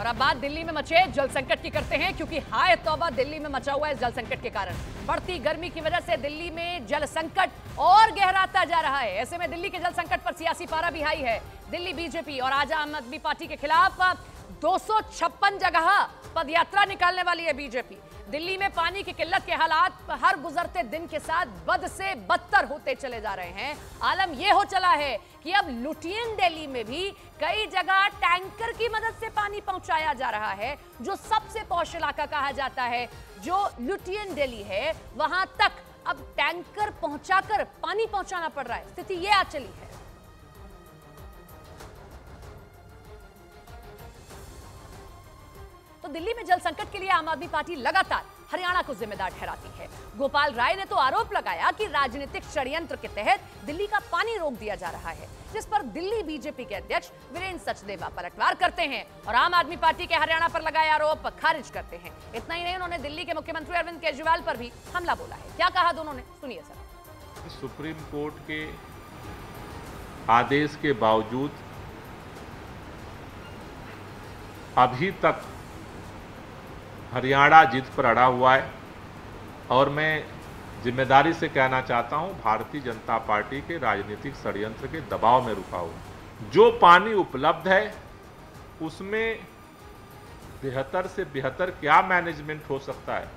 और अब बात दिल्ली में मचे जल संकट की करते हैं, क्योंकि हाय तौबा दिल्ली में मचा हुआ है जल संकट के कारण। बढ़ती गर्मी की वजह से दिल्ली में जल संकट और गहराता जा रहा है। ऐसे में दिल्ली के जल संकट पर सियासी पारा भी हाई है। दिल्ली बीजेपी और आम आदमी पार्टी के खिलाफ 256 जगह पदयात्रा निकालने वाली है बीजेपी। दिल्ली में पानी की किल्लत के हालात हर गुजरते दिन के साथ बद से बदतर होते चले जा रहे हैं। आलम यह हो चला है कि अब लुटियन दिल्ली में भी कई जगह टैंकर की मदद से पानी पहुंचाया जा रहा है। जो सबसे पौष इलाका कहा जाता है, जो लुटियन दिल्ली है, वहां तक अब टैंकर पहुंचाकर पानी पहुंचाना पड़ रहा है। स्थिति यह आ चली है। तो दिल्ली में जल संकट के लिए आम आदमी पार्टी लगातार हरियाणा को जिम्मेदार ठहराती है। गोपाल राय ने तो आरोप लगाया कि राजनीतिक षड्यंत्र के तहत दिल्ली का पानी रोक दिया जा रहा है, जिस पर दिल्ली बीजेपी के अध्यक्ष वीरेंद्र सचदेवा पलटवार करते हैं और आम आदमी पार्टी के हरियाणा पर लगाए आरोप खारिज करते हैं। इतना ही नहीं, उन्होंने दिल्ली के मुख्यमंत्री अरविंद केजरीवाल पर भी हमला बोला है। क्या कहा दोनों ने, सुनिए सर। सुप्रीम कोर्ट के आदेश के बावजूद अभी तक हरियाणा जिद पर अड़ा हुआ है और मैं जिम्मेदारी से कहना चाहता हूं, भारतीय जनता पार्टी के राजनीतिक षड्यंत्र के दबाव में रुका हुआ। जो पानी उपलब्ध है उसमें बेहतर से बेहतर क्या मैनेजमेंट हो सकता है,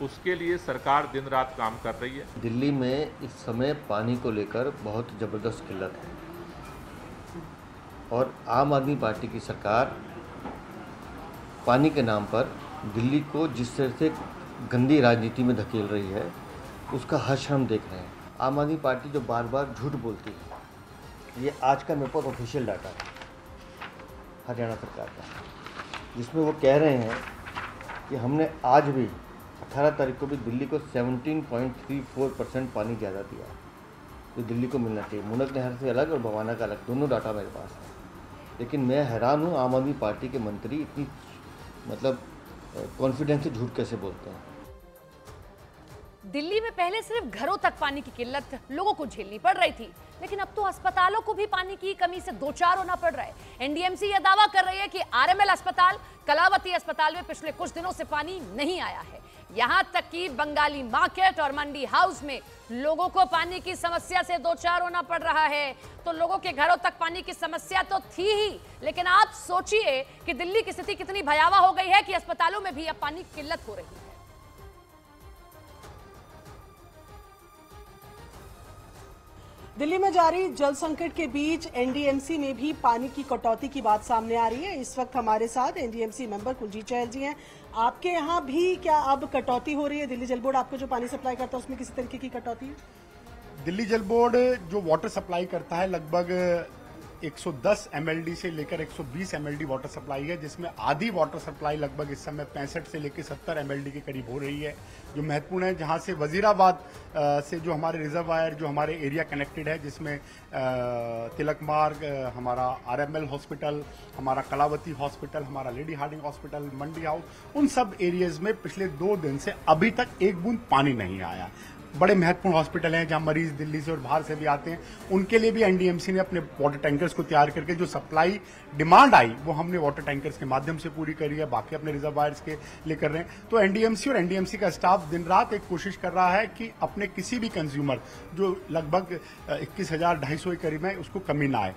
उसके लिए सरकार दिन रात काम कर रही है। दिल्ली में इस समय पानी को लेकर बहुत ज़बरदस्त किल्लत है और आम आदमी पार्टी की सरकार पानी के नाम पर दिल्ली को जिस तरह से गंदी राजनीति में धकेल रही है, उसका हर्ष हम देख रहे हैं। आम आदमी पार्टी जो बार बार झूठ बोलती है, ये आज का मेरे पास ऑफिशियल डाटा है हरियाणा सरकार का, जिसमें वो कह रहे हैं कि हमने आज भी 18 तारीख को भी दिल्ली को 17.34% पानी ज़्यादा दिया है, जो दिल्ली को मिलना चाहिए। मुनक नहर से अलग और भवाना का अलग, दोनों डाटा मेरे पास है। लेकिन मैं हैरान हूँ, आम आदमी पार्टी के मंत्री इतनी कॉन्फिडेंस से झूठ कैसे बोलते हैं। दिल्ली में पहले सिर्फ घरों तक पानी की किल्लत लोगों को झेलनी पड़ रही थी, लेकिन अब तो अस्पतालों को भी पानी की कमी से दो चार होना पड़ रहा है। एनडीएमसी यह दावा कर रही है कि आरएमएल अस्पताल, कलावती अस्पताल में पिछले कुछ दिनों से पानी नहीं आया है। यहां तक कि बंगाली मार्केट और मंडी हाउस में लोगों को पानी की समस्या से दो चार होना पड़ रहा है। तो लोगों के घरों तक पानी की समस्या तो थी ही, लेकिन आप सोचिए कि दिल्ली की स्थिति कितनी भयावह हो गई है कि अस्पतालों में भी अब पानी की किल्लत हो रही है। दिल्ली में जारी जल संकट के बीच एनडीएमसी में भी पानी की कटौती की बात सामने आ रही है। इस वक्त हमारे साथ एनडीएमसी मेंबर कुलजीत चहल जी हैं। आपके यहाँ भी क्या अब कटौती हो रही है? दिल्ली जल बोर्ड आपको जो पानी सप्लाई करता है उसमें किसी तरीके की कटौती है? दिल्ली जल बोर्ड जो वाटर सप्लाई करता है लगभग 110 एमएलडी से लेकर 120 एमएलडी वाटर सप्लाई है, जिसमें आधी वाटर सप्लाई लगभग इस समय 65 से लेकर 70 एमएलडी के करीब हो रही है, जो महत्वपूर्ण है। जहां से वजीराबाद से जो हमारे रिजर्वायर, जो हमारे एरिया कनेक्टेड है, जिसमें तिलक मार्ग, हमारा आरएमएल हॉस्पिटल, हमारा कलावती हॉस्पिटल, हमारा लेडी हार्डिंग हॉस्पिटल, मंडी हाउस, उन सब एरियाज में पिछले 2 दिन से अभी तक एक बूंद पानी नहीं आया। बड़े महत्वपूर्ण हॉस्पिटल हैं जहां मरीज दिल्ली से और बाहर से भी आते हैं, उनके लिए भी एनडीएमसी ने अपने वाटर टैंकर्स को तैयार करके जो सप्लाई डिमांड आई वो हमने वाटर टैंकर्स के माध्यम से पूरी करी है, बाकी अपने रिजर्वायर्स के लिए कर रहे हैं। तो एनडीएमसी और एनडीएमसी का स्टाफ दिन रात एक कोशिश कर रहा है कि अपने किसी भी कंज्यूमर जो लगभग 21,250 के करीब है, उसको कमी ना आए।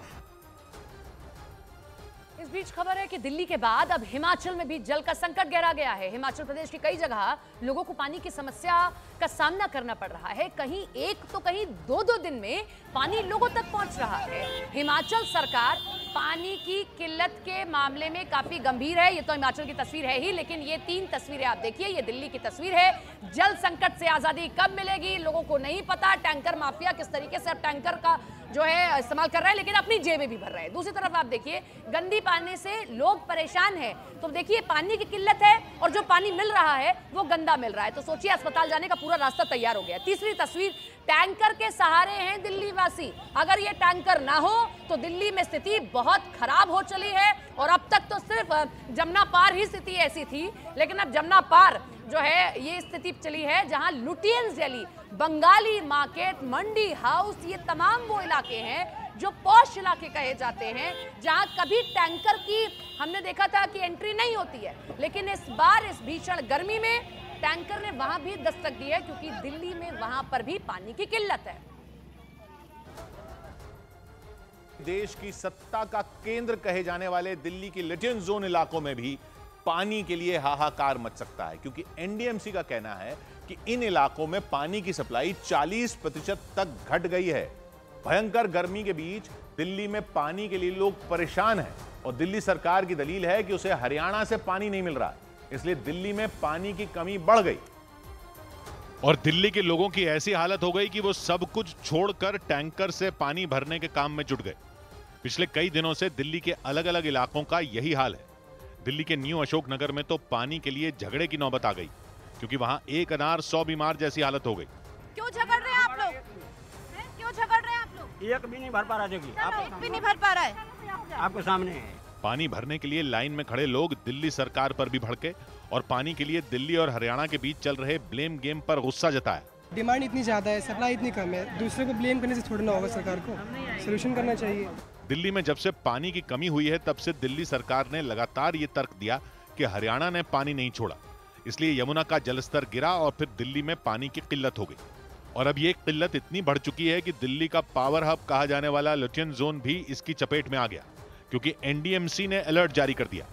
इस बीच खबर है कि दिल्ली के बाद अब हिमाचल में भी जल का संकट गहरा गया है। हिमाचल प्रदेश की कई जगह लोगों को पानी की समस्या का सामना करना पड़ रहा है। कहीं एक तो कहीं 2-2 दिन में पानी लोगों तक पहुंच रहा है। हिमाचल सरकार पानी की किल्लत के मामले में काफी गंभीर है। ये तो हिमाचल की तस्वीर है ही, लेकिन ये 3 तस्वीरें आप देखिए। ये दिल्ली की तस्वीर है। जल संकट से आजादी कब मिलेगी लोगों को नहीं पता। टैंकर माफिया किस तरीके से अब टैंकर का जो है इस्तेमाल कर रहा है, लेकिन अपनी जेबें भी भर रहे हैं। दूसरी तरफ आप देखिए, गंदी पानी से लोग परेशान हैं। तो देखिए, पानी की किल्लत है और जो पानी मिल रहा है वो गंदा मिल रहा है। तो सोचिए, अस्पताल जाने का पूरा रास्ता तैयार हो गया। तीसरी तस्वीर, टैंकर के सहारे हैं दिल्ली वासी। अगर ये टैंकर ना हो तो दिल्ली में स्थिति बहुत खराब हो चली है। और अब तक तो सिर्फ जमुना पार ही स्थिति ऐसी थी, लेकिन अब जमुना पार जो है ये स्थिति चली है जहां लुटियंस दिल्ली, बंगाली मार्केट, मंडी हाउस, ये तमाम वो इलाके हैं जो पॉश इलाके कहे जाते हैं, जहां कभी टैंकर की हमने देखा था कि एंट्री नहीं होती है, लेकिन इस बार इस भीषण गर्मी में टैंकर ने वहां भी दस्तक दी है, क्योंकि दिल्ली में वहां पर भी पानी की किल्लत है। देश की सत्ता का केंद्र कहे जाने वाले दिल्ली के लिटियन जोन इलाकों में भी पानी के लिए हाहाकार मच सकता है, क्योंकि एनडीएमसी का कहना है कि इन इलाकों में पानी की सप्लाई 40% तक घट गई है। भयंकर गर्मी के बीच दिल्ली में पानी के लिए लोग परेशान हैं और दिल्ली सरकार की दलील है कि उसे हरियाणा से पानी नहीं मिल रहा है, इसलिए दिल्ली में पानी की कमी बढ़ गई और दिल्ली के लोगों की ऐसी हालत हो गई कि वो सब कुछ छोड़कर टैंकर से पानी भरने के काम में जुट गए। पिछले कई दिनों से दिल्ली के अलग अलग इलाकों का यही हाल है। दिल्ली के न्यू अशोकनगर में तो पानी के लिए झगड़े की नौबत आ गई, क्योंकि वहां एक अनार 100 बीमार जैसी हालत हो गई। क्यों झगड़ रहे हैं आप लोग? क्यों झगड़ रहे हैं आप लोग? एक भी नहीं भर पा रहा है, एक भी नहीं भर पा रहा है। आपके सामने है। पानी भरने के लिए लाइन में खड़े लोग दिल्ली सरकार पर भी भड़के और पानी के लिए दिल्ली और हरियाणा के बीच चल रहे ब्लेम गेम पर गुस्सा जताया। डिमांड इतनी ज्यादा है, सप्लाई इतनी कम है, दूसरे को ब्लेम करने से छोड़ना होगा। सरकार को सोल्यूशन करना चाहिए। दिल्ली में जब से पानी की कमी हुई है, तब से दिल्ली सरकार ने लगातार ये तर्क दिया कि हरियाणा ने पानी नहीं छोड़ा, इसलिए यमुना का जलस्तर गिरा और फिर दिल्ली में पानी की किल्लत हो गई। और अब ये किल्लत इतनी बढ़ चुकी है कि दिल्ली का पावर हब कहा जाने वाला लिटियन जोन भी इसकी चपेट में आ गया, क्योंकि एनडीएमसी ने अलर्ट जारी कर दिया।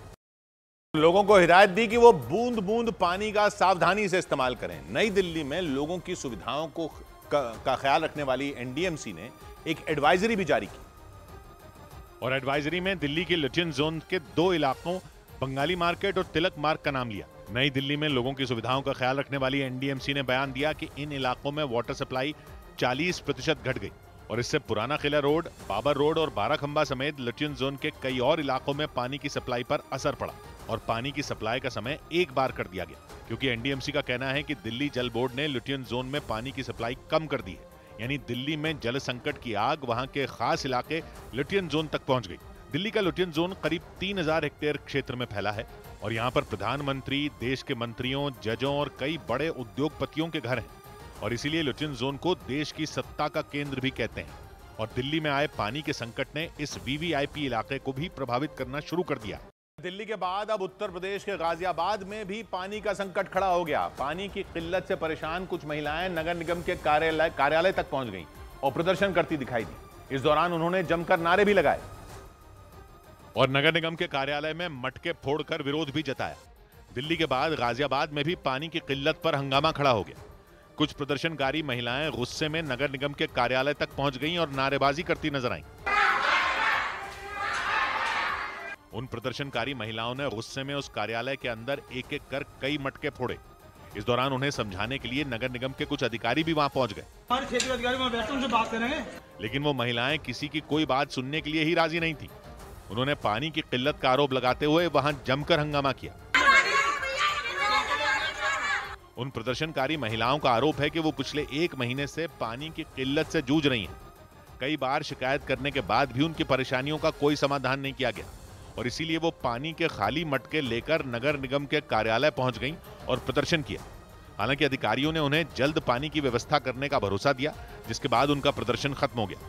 लोगों को हिदायत दी कि वो बूंद बूंद पानी का सावधानी से इस्तेमाल करें। नई दिल्ली में लोगों की सुविधाओं का ख्याल रखने वाली एनडीएमसी ने एक एडवाइजरी भी जारी की और एडवाइजरी में दिल्ली के लिटियन जोन के 2 इलाकों बंगाली मार्केट और तिलक मार्ग का नाम लिया। नई दिल्ली में लोगों की सुविधाओं का ख्याल रखने वाली एनडीएमसी ने बयान दिया कि इन इलाकों में वाटर सप्लाई 40% घट गई और इससे पुराना किला रोड, बाबर रोड और बाराखंबा समेत लिटियन जोन के कई और इलाकों में पानी की सप्लाई पर असर पड़ा और पानी की सप्लाई का समय एक बार कर दिया गया, क्योंकि एनडीएमसी का कहना है कि दिल्ली जल बोर्ड ने लिटियन जोन में पानी की सप्लाई कम कर दी है। यानी दिल्ली में जल संकट की आग वहां के खास इलाके लिटियन जोन तक पहुंच गई। दिल्ली का लिटियन जोन करीब 3000 हेक्टेयर क्षेत्र में फैला है और यहाँ पर प्रधानमंत्री, देश के मंत्रियों, जजों और कई बड़े उद्योगपतियों के घर हैं और इसीलिए लिटियन जोन को देश की सत्ता का केंद्र भी कहते हैं। और दिल्ली में आए पानी के संकट ने इस वीवीआईपी इलाके को भी प्रभावित करना शुरू कर दिया। दिल्ली के बाद अब उत्तर प्रदेश के गाजियाबाद में भी पानी का संकट खड़ा हो गया। पानी की किल्लत से परेशान कुछ महिलाएं नगर निगम के कार्यालय तक पहुंच गईं और प्रदर्शन करती दिखाई दी। इस दौरान उन्होंने जमकर नारे भी लगाए और नगर निगम के कार्यालय में मटके फोड़कर विरोध भी जताया। दिल्ली के बाद गाजियाबाद में भी पानी की किल्लत पर हंगामा खड़ा हो गया। कुछ प्रदर्शनकारी महिलाएं गुस्से में नगर निगम के कार्यालय तक पहुंच गईं और नारेबाजी करती नजर आईं। उन प्रदर्शनकारी महिलाओं ने गुस्से में उस कार्यालय के अंदर एक एक कर कई मटके फोड़े। इस दौरान उन्हें समझाने के लिए नगर निगम के कुछ अधिकारी भी वहां पहुंच गए। हमारे क्षेत्रीय अधिकारी वहां बैठे उनसे बात करेंगे। लेकिन वो महिलाएं किसी की कोई बात सुनने के लिए ही राजी नहीं थी। उन्होंने पानी की किल्लत का आरोप लगाते हुए वहां जमकर हंगामा किया। उन प्रदर्शनकारी महिलाओं का आरोप है कि वो पिछले 1 महीने से पानी की किल्लत से जूझ रही हैं। कई बार शिकायत करने के बाद भी उनकी परेशानियों का कोई समाधान नहीं किया गया और इसीलिए वो पानी के खाली मटके लेकर नगर निगम के कार्यालय पहुंच गईं और प्रदर्शन किया। हालांकि अधिकारियों ने उन्हें जल्द पानी की व्यवस्था करने का भरोसा दिया, जिसके बाद उनका प्रदर्शन खत्म हो गया।